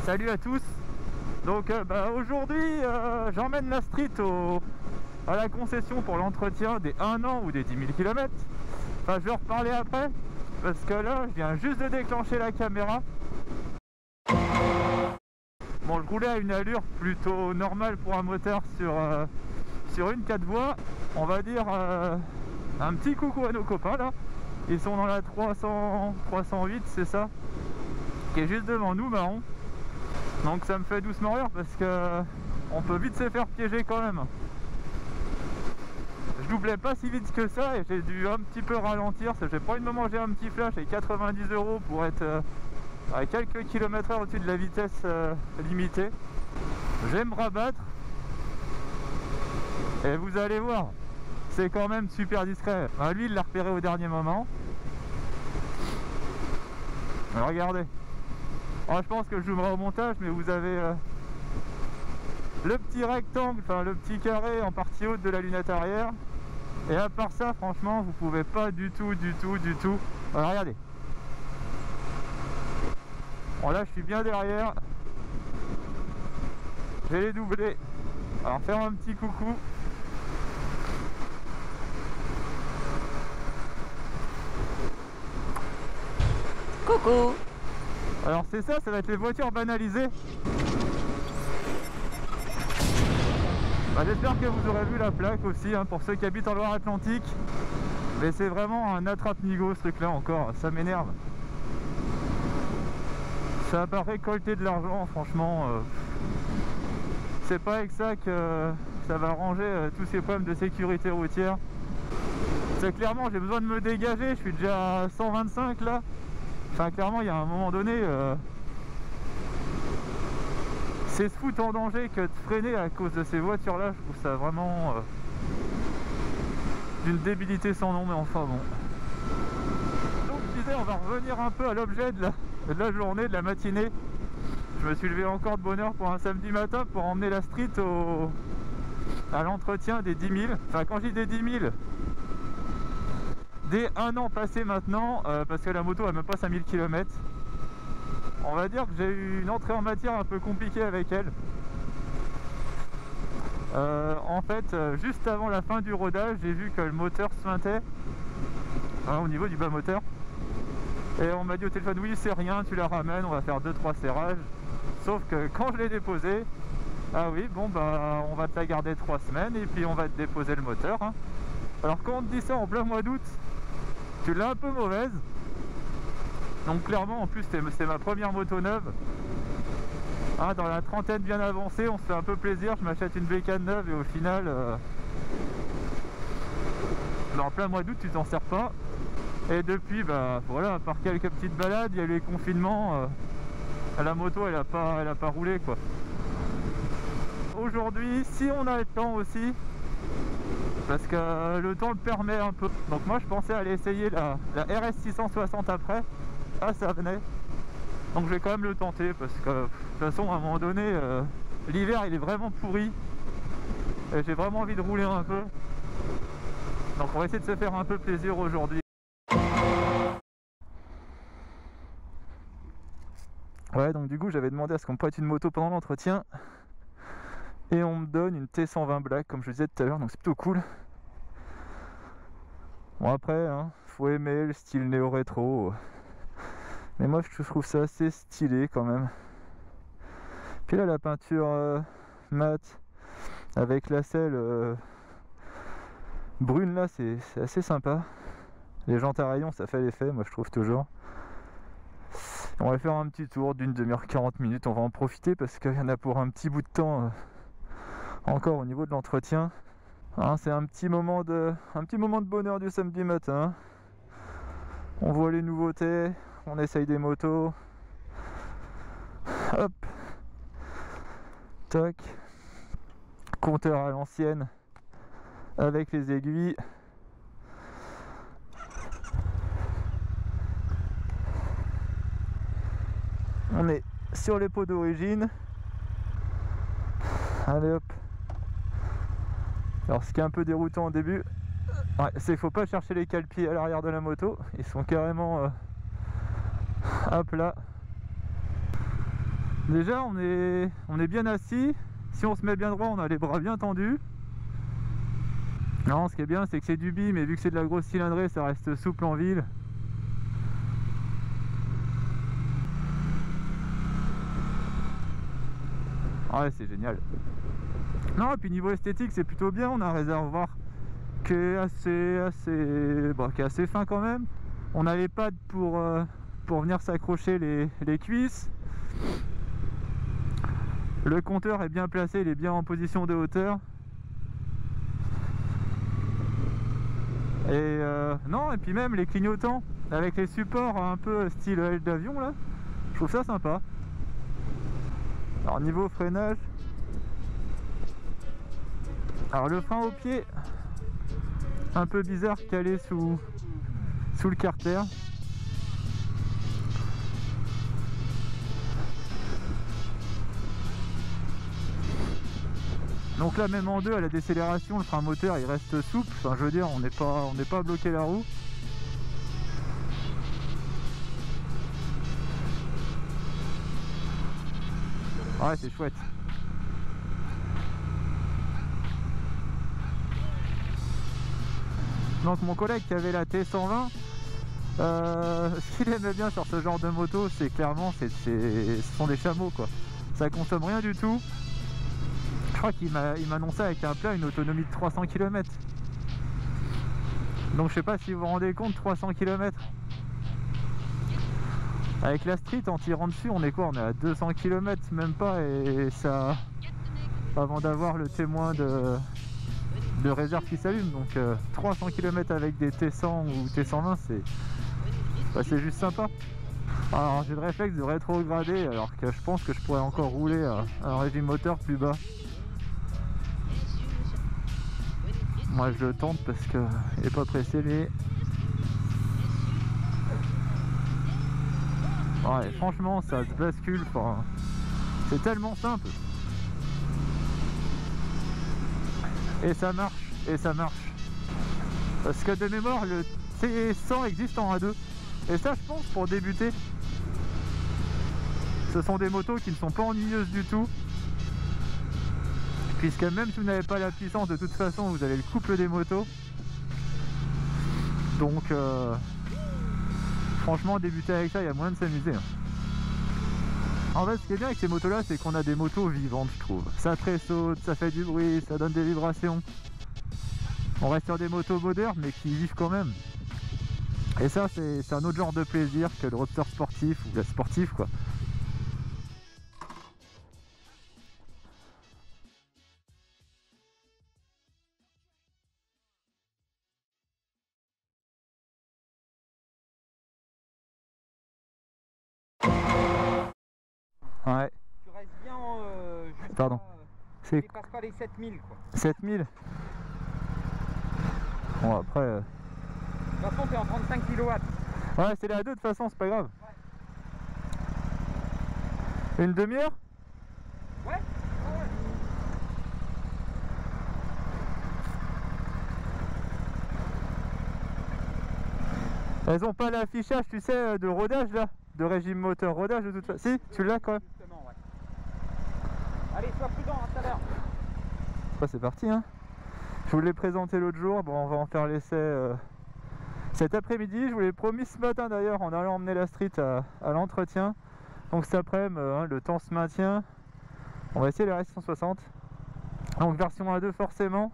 Salut à tous. Donc aujourd'hui j'emmène la street à la concession pour l'entretien des 1 an ou des 10 000 km. Enfin je vais en reparler après parce que là je viens juste de déclencher la caméra. Bon, je roulais à une allure plutôt normale pour un moteur sur une 4 voies. On va dire un petit coucou à nos copains là. Ils sont dans la 308, c'est ça, qui est juste devant nous, marron. Donc ça me fait doucement rire parce que on peut vite se faire piéger quand même. Je doublais pas si vite que ça et j'ai dû un petit peu ralentir. J'ai pas envie de me manger un petit flash et 90 € pour être à quelques kilomètres/h au-dessus de la vitesse limitée. Je vais me rabattre et vous allez voir, c'est quand même super discret. Lui il l'a repéré au dernier moment. Alors, regardez. Alors, je pense que je zoomerai au montage, mais vous avez le petit rectangle, enfin le petit carré en partie haute de la lunette arrière. Et à part ça, franchement, vous pouvez pas du tout. Alors, regardez. Bon, là, je suis bien derrière. Je vais les doubler. Alors, faire un petit coucou. Coucou. Alors c'est ça va être les voitures banalisées. J'espère que vous aurez vu la plaque aussi, hein, pour ceux qui habitent en Loire-Atlantique. Mais c'est vraiment un attrape-nigo ce truc là encore, ça m'énerve. Ça va récolter de l'argent, franchement. C'est pas avec ça que ça va arranger tous ces problèmes de sécurité routière. C'est clairement, j'ai besoin de me dégager, je suis déjà à 125 là. Enfin clairement il y a un moment donné c'est se foutre en danger que de freiner à cause de ces voitures là. Je trouve ça vraiment d'une débilité sans nom, mais enfin bon. Donc je disais, on va revenir un peu à l'objet de la journée, de la matinée. Je me suis levé encore de bonne heure pour un samedi matin pour emmener la street à l'entretien des 10 000. Enfin quand je dis des 10 000, dès 1 an passé maintenant, parce que la moto a même pas 5000 km. On va dire que j'ai eu une entrée en matière un peu compliquée avec elle. En fait, juste avant la fin du rodage, j'ai vu que le moteur suintait au niveau du bas moteur. Et on m'a dit au téléphone, oui c'est rien, tu la ramènes, on va faire 2-3 serrages. Sauf que quand je l'ai déposé, ah oui, bon bah on va te la garder 3 semaines et puis on va te déposer le moteur, hein. Alors quand on te dit ça en plein mois d'août, tu l'as un peu mauvaise. Donc clairement, en plus c'est ma première moto neuve, hein, dans la trentaine bien avancée, on se fait un peu plaisir. Je m'achète une bécane neuve et au final en plein mois d'août tu t'en sers pas. Et depuis bah voilà, par quelques petites balades, il y a eu les confinements, la moto elle a pas roulé quoi. Aujourd'hui, si on a le temps aussi, parce que le temps le permet un peu. Donc moi je pensais aller essayer la RS 660 après. Ah ça venait. Donc je vais quand même le tenter parce que de toute façon à un moment donné l'hiver il est vraiment pourri. Et j'ai vraiment envie de rouler un peu. Donc on va essayer de se faire un peu plaisir aujourd'hui. Ouais, donc du coup j'avais demandé à ce qu'on me prête une moto pendant l'entretien. Et on me donne une T120 Black comme je disais tout à l'heure, donc c'est plutôt cool. Bon après, hein, faut aimer le style néo-rétro. Mais moi je trouve ça assez stylé quand même. Puis là la peinture mat avec la selle brune là, c'est assez sympa. Les jantes à rayons ça fait l'effet, moi je trouve toujours. On va faire un petit tour d'une demi-heure 40 minutes, on va en profiter parce qu'il y en a pour un petit bout de temps encore au niveau de l'entretien. Hein, c'est un petit moment de bonheur du samedi matin. On voit les nouveautés, on essaye des motos. Hop, toc, compteur à l'ancienne avec les aiguilles. On est sur les pots d'origine. Allez hop. Alors ce qui est un peu déroutant au début, ouais, c'est qu'il ne faut pas chercher les cale-pieds à l'arrière de la moto. Ils sont carrément à plat. Déjà on est bien assis. Si on se met bien droit, on a les bras bien tendus. Non, ce qui est bien, c'est que c'est du bi, mais vu que c'est de la grosse cylindrée, ça reste souple en ville. Ouais, c'est génial. Non, et puis niveau esthétique, c'est plutôt bien. On a un réservoir qui est assez fin quand même. On a les pads pour venir s'accrocher les cuisses. Le compteur est bien placé, il est bien en position de hauteur. Et non, et puis même les clignotants avec les supports un peu style aile d'avion là, je trouve ça sympa. Alors niveau freinage, alors le frein au pied un peu bizarre calé sous le carter. Donc là même en deux à la décélération le frein moteur il reste souple, enfin je veux dire on n'est pas bloqué la roue. Ouais, c'est chouette. Donc mon collègue qui avait la T120, ce qu'il aimait bien sur ce genre de moto, c'est clairement ce sont des chameaux quoi. Ça consomme rien du tout. Je crois qu'il m'a annoncé avec un plat une autonomie de 300 km. Donc je sais pas si vous vous rendez compte, 300 km. Avec la street en tirant dessus, on est quoi? On est à 200 km, même pas, et ça, avant d'avoir le témoin de réserve qui s'allume. Donc 300 km avec des T100 ou T120, c'est juste sympa. Alors j'ai le réflexe de rétrograder, alors que je pense que je pourrais encore rouler à un régime moteur plus bas. Moi je le tente parce que il n'est pas pressé lui. Ouais, franchement ça se bascule, enfin, c'est tellement simple. Et ça marche, et ça marche. Parce que de mémoire le T100 existe en A2. Et ça je pense pour débuter, ce sont des motos qui ne sont pas ennuyeuses du tout. Puisque même si vous n'avez pas la puissance, de toute façon vous avez le couple des motos. Donc franchement débuter avec ça, il y a moyen de s'amuser. En fait ce qui est bien avec ces motos là, c'est qu'on a des motos vivantes je trouve. Ça tressaute, ça fait du bruit, ça donne des vibrations. On reste sur des motos modernes mais qui vivent quand même. Et ça c'est un autre genre de plaisir que le roadster sportif ou la sportive quoi. Ouais. Tu restes bien juste Pardon. Tu dépasses pas les 7000 quoi. 7000. Bon après... De toute façon t'es en 35 kW. Ouais c'est les A2 de toute façon, c'est pas grave. Ouais. Une demi-heure? Ouais. Ouais. Elles ont pas l'affichage tu sais de rodage là, de régime moteur rodage de toute façon. Si, tu l'as quand même. Justement, ouais. Allez, sois prudent, à tout à l'heure. Ouais, c'est parti hein. Je vous l'ai présenté l'autre jour, bon on va en faire l'essai cet après-midi. Je vous l'ai promis ce matin d'ailleurs en allant emmener la street à l'entretien. Donc cet après-midi, le temps se maintient. On va essayer les RS 160. Donc version A2 forcément.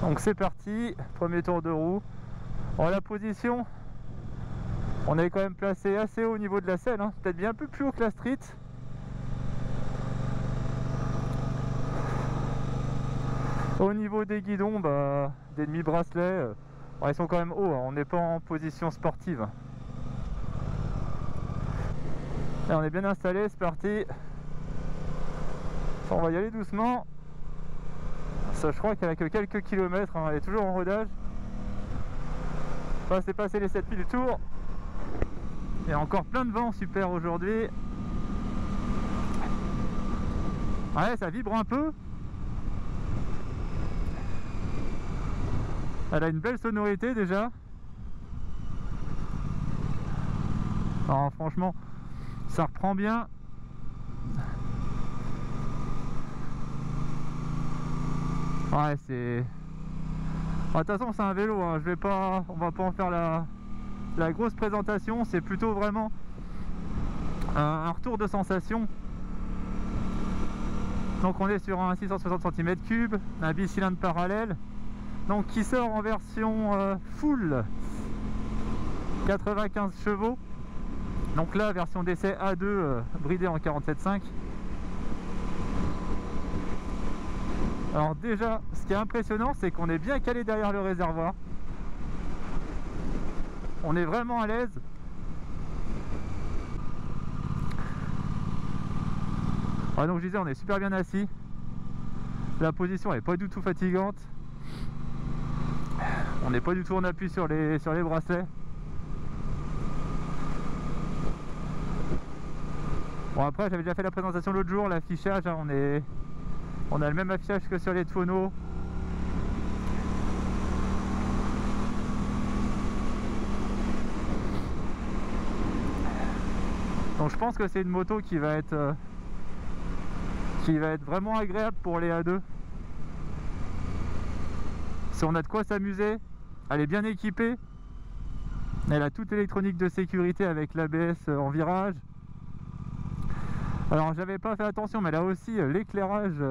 Donc c'est parti, premier tour de roue. Bon, la position, on est quand même placé assez haut au niveau de la selle, hein. Peut-être bien un peu plus haut que la street. Au niveau des guidons, des demi-bracelets, ils sont quand même hauts, hein. On n'est pas en position sportive. Et on est bien installé, c'est parti. On va y aller doucement. Ça, je crois qu'elle a que quelques kilomètres, hein. Elle est toujours en rodage. Enfin, c'est passé les 7000 tours. Il y a encore plein de vent super aujourd'hui. Ouais, ça vibre un peu. Elle a une belle sonorité déjà. Alors franchement, ça reprend bien. Ouais, c'est... De toute façon, c'est un vélo, hein. On va pas en faire la grosse présentation. C'est plutôt vraiment un retour de sensation. Donc on est sur un 660 cm3, un bicylindre parallèle, donc qui sort en version full 95 chevaux. Donc là, version d'essai A2 bridée en 47.5. Alors déjà, ce qui est impressionnant, c'est qu'on est bien calé derrière le réservoir. On est vraiment à l'aise. Ah, donc je disais, on est super bien assis. La position est pas du tout fatigante. On n'est pas du tout en appui sur les bracelets. Bon, après j'avais déjà fait la présentation l'autre jour, l'affichage, hein, on a le même affichage que sur les tonneaux. Donc je pense que c'est une moto qui va être vraiment agréable pour les A2. Si on a de quoi s'amuser, elle est bien équipée. Elle a toute l'électronique de sécurité avec l'ABS en virage. Alors j'avais pas fait attention, mais elle a aussi l'éclairage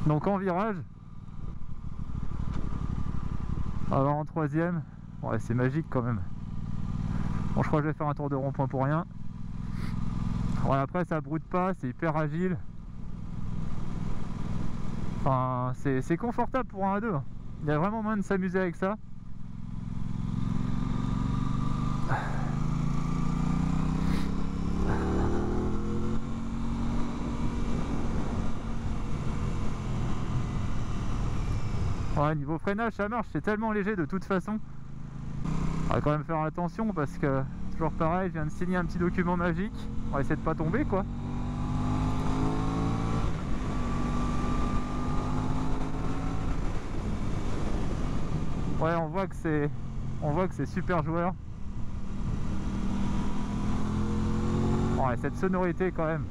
donc en virage. Alors en troisième, ouais, c'est magique quand même. Bon, je crois que je vais faire un tour de rond-point pour rien. Voilà, après ça broute pas, c'est hyper agile. Enfin, c'est confortable pour un A2. Il y a vraiment moyen de s'amuser avec ça. Ouais, niveau freinage ça marche, c'est tellement léger de toute façon. On va quand même faire attention parce que toujours pareil, je viens de signer un petit document magique. On va essayer de pas tomber quoi. Ouais, on voit que c'est super joueur. Ouais, cette sonorité quand même.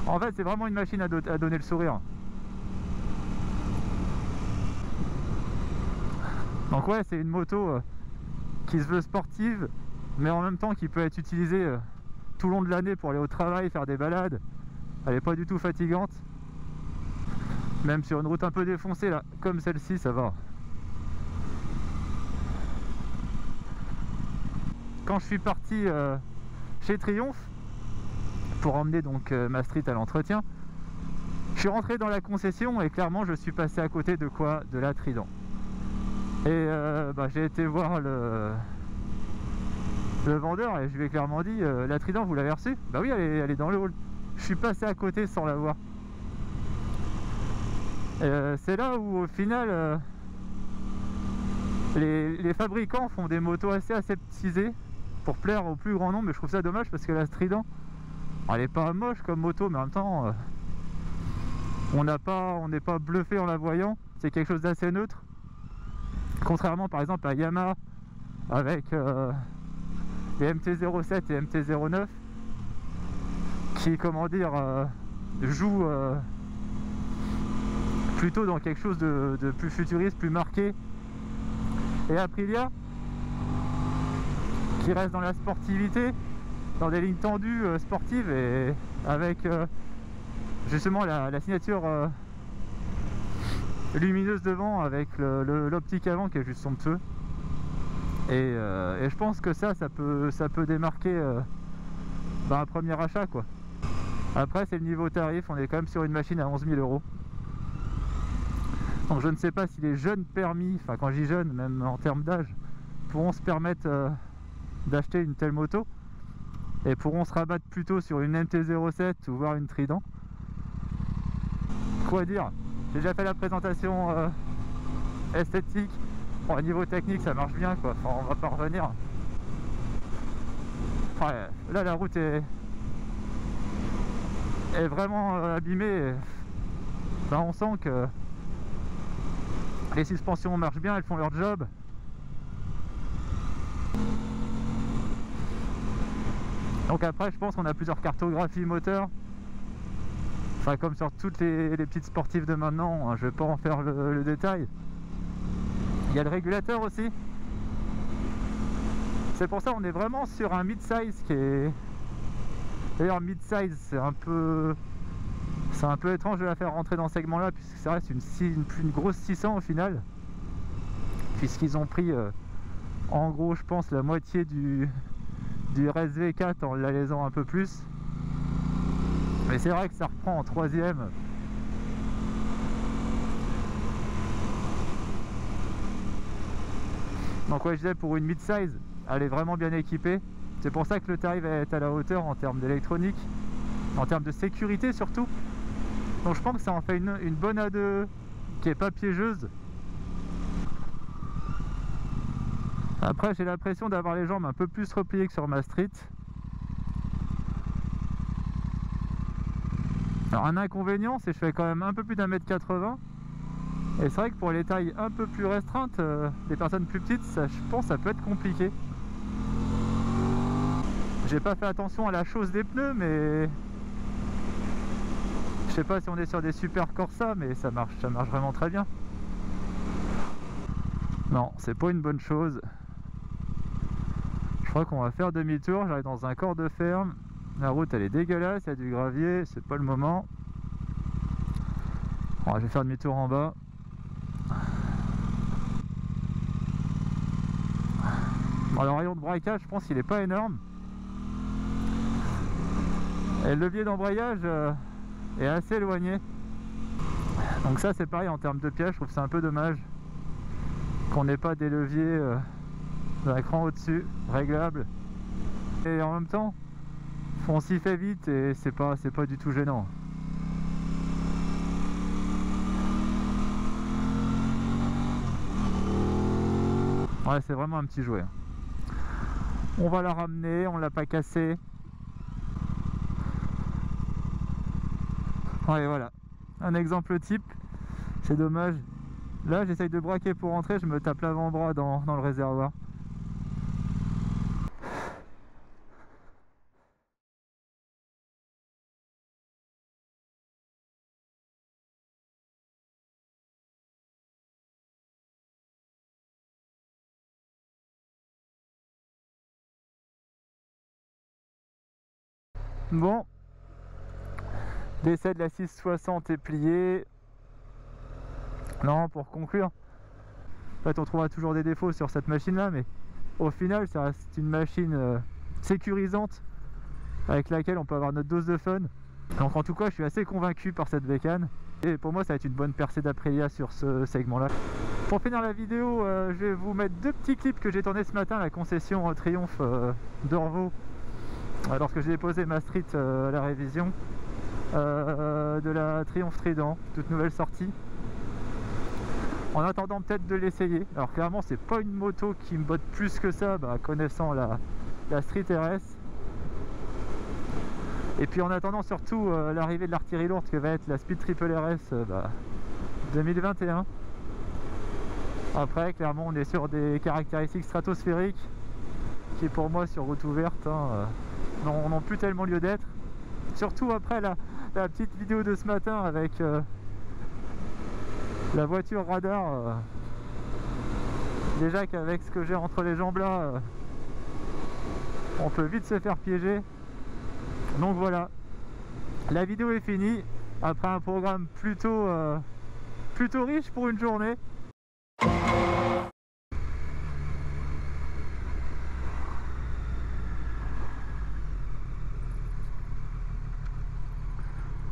En fait, c'est vraiment une machine à donner le sourire. Donc ouais, c'est une moto qui se veut sportive, mais en même temps qui peut être utilisée tout le long de l'année pour aller au travail, faire des balades. Elle n'est pas du tout fatigante. Même sur une route un peu défoncée, là, comme celle-ci, ça va. Quand je suis parti chez Triumph, pour emmener donc ma street à l'entretien, je suis rentré dans la concession et clairement je suis passé à côté de quoi? De la Trident. Et j'ai été voir le vendeur et je lui ai clairement dit la Trident vous l'avez reçue? Bah oui, elle est dans le hall. Je suis passé à côté sans la voir. C'est là où au final les fabricants font des motos assez aseptisées pour plaire au plus grand nombre, mais je trouve ça dommage parce que la Trident, elle est pas moche comme moto, mais en même temps on n'est pas bluffé en la voyant. C'est quelque chose d'assez neutre, contrairement par exemple à Yamaha avec les MT-07 et MT-09 qui, comment dire, jouent plutôt dans quelque chose de plus futuriste, plus marqué. Et Aprilia qui reste dans la sportivité, dans des lignes tendues sportives et avec justement la signature lumineuse devant avec l'optique avant qui est juste somptueux. Et je pense que ça peut démarquer un premier achat quoi. Après c'est le niveau tarif, on est quand même sur une machine à 11 000 €. Donc je ne sais pas si les jeunes permis, enfin quand je dis jeunes, même en termes d'âge, pourront se permettre d'acheter une telle moto et pourront se rabattre plutôt sur une MT-07 ou voir une Trident. Quoi dire, j'ai déjà fait la présentation esthétique. Bon, au niveau technique ça marche bien quoi, enfin, on va pas revenir. Ouais, là la route est vraiment abîmée. Enfin, on sent que Les suspensions marchent bien, elles font leur job. Donc après je pense qu'on a plusieurs cartographies moteur. Enfin comme sur toutes les petites sportives de maintenant, hein, je vais pas en faire le détail. Il y a le régulateur aussi. C'est pour ça qu'on est vraiment sur un mid-size qui est... D'ailleurs mid-size c'est un peu étrange de la faire rentrer dans ce segment là puisque ça reste une grosse 600 au final. Puisqu'ils ont pris en gros je pense la moitié du RSV4 en l'allégeant un peu plus. Mais c'est vrai que ça reprend en troisième. Donc ouais je disais pour une mid-size, elle est vraiment bien équipée. C'est pour ça que le tarif est à la hauteur en termes d'électronique, en termes de sécurité surtout. Donc je pense que ça en fait une bonne A2 qui est pas piégeuse. Après j'ai l'impression d'avoir les jambes un peu plus repliées que sur ma street. Alors un inconvénient c'est que je fais quand même un peu plus d'1m80. Et c'est vrai que pour les tailles un peu plus restreintes, des personnes plus petites, ça, je pense que ça peut être compliqué. J'ai pas fait attention à la chose des pneus, mais je sais pas si on est sur des super Corsa, mais ça marche vraiment très bien. Non, c'est pas une bonne chose. Je crois qu'on va faire demi-tour, j'arrive dans un corps de ferme. La route elle est dégueulasse, il y a du gravier, c'est pas le moment. Bon, je vais faire demi-tour en bas. Bon, le rayon de braquage, je pense qu'il est pas énorme. Et le levier d'embrayage est assez éloigné. Donc ça c'est pareil en termes de piège, je trouve que c'est un peu dommage qu'on n'ait pas des leviers d'un cran au-dessus, réglables. Et en même temps, on s'y fait vite et c'est pas du tout gênant. Ouais, c'est vraiment un petit jouet. On va la ramener, on l'a pas cassée. Ouais, voilà. Un exemple type. C'est dommage. Là, j'essaye de braquer pour rentrer, je me tape l'avant-bras dans le réservoir. Bon, décès de la 660 est plié. Non, pour conclure, en fait on trouvera toujours des défauts sur cette machine là, mais au final ça reste une machine sécurisante avec laquelle on peut avoir notre dose de fun. Donc en tout cas je suis assez convaincu par cette bécane et pour moi ça va être une bonne percée d'Aprilia sur ce segment là. Pour finir la vidéo, je vais vous mettre deux petits clips que j'ai tournés ce matin à la concession Triomphe d'Orvaux lorsque j'ai déposé ma street à la révision de la Triomphe Trident, toute nouvelle sortie. En attendant peut-être de l'essayer. Alors clairement c'est pas une moto qui me botte plus que ça, connaissant la Street RS. Et puis en attendant surtout l'arrivée de l'artillerie lourde que va être la Speed Triple RS 2021. Après clairement on est sur des caractéristiques stratosphériques qui pour moi sur route ouverte n'ont plus tellement lieu d'être. Surtout après la petite vidéo de ce matin avec la voiture radar. Déjà qu'avec ce que j'ai entre les jambes là, on peut vite se faire piéger. Donc voilà, la vidéo est finie après un programme plutôt riche pour une journée.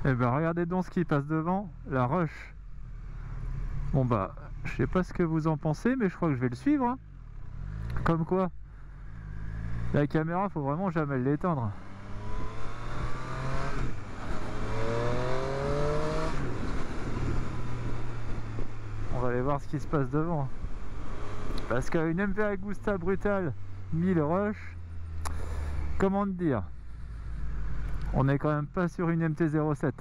Et regardez donc ce qui passe devant, la Rush. Bon je sais pas ce que vous en pensez, mais je crois que je vais le suivre. Hein. Comme quoi, la caméra, faut vraiment jamais l'éteindre. On va aller voir ce qui se passe devant. Parce qu'une MV Agusta brutale 1000 Rush, comment te dire, on n'est quand même pas sur une MT-07.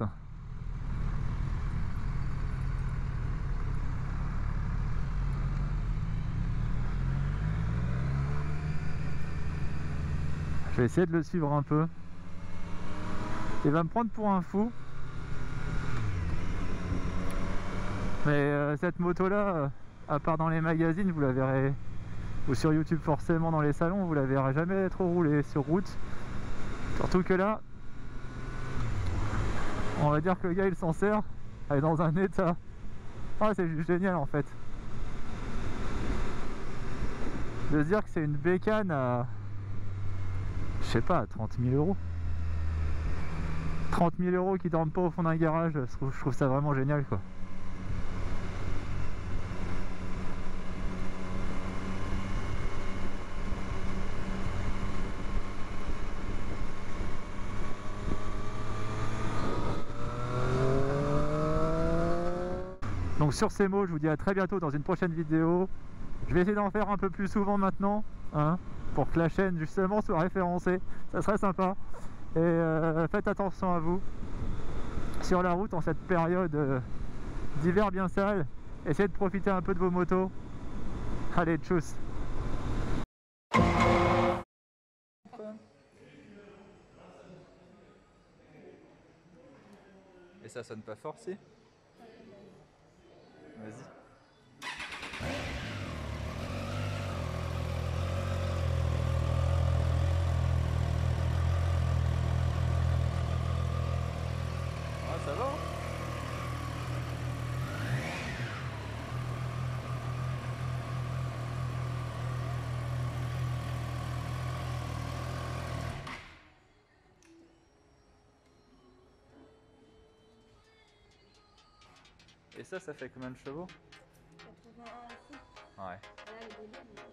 Je vais essayer de le suivre un peu. Il va me prendre pour un fou. Mais cette moto là, à part dans les magazines, vous la verrez, ou sur YouTube forcément dans les salons, vous la verrez jamais trop rouler sur route. Surtout que là, on va dire que le gars il s'en sert, elle est dans un état. Ah, c'est juste génial en fait. De se dire que c'est une bécane à, je sais pas, 30 000 euros. 30 000 euros qui dorment pas au fond d'un garage, je trouve ça vraiment génial quoi. Donc sur ces mots, je vous dis à très bientôt dans une prochaine vidéo. Je vais essayer d'en faire un peu plus souvent maintenant, hein, pour que la chaîne justement soit référencée. Ça serait sympa. Et faites attention à vous sur la route en cette période d'hiver bien sale. Essayez de profiter un peu de vos motos. Allez, tchuss. Et ça sonne pas fort, si? Vas-y. Ah, ça va? Et ça fait combien de chevaux? 81 aussi. Ouais. Là, le début,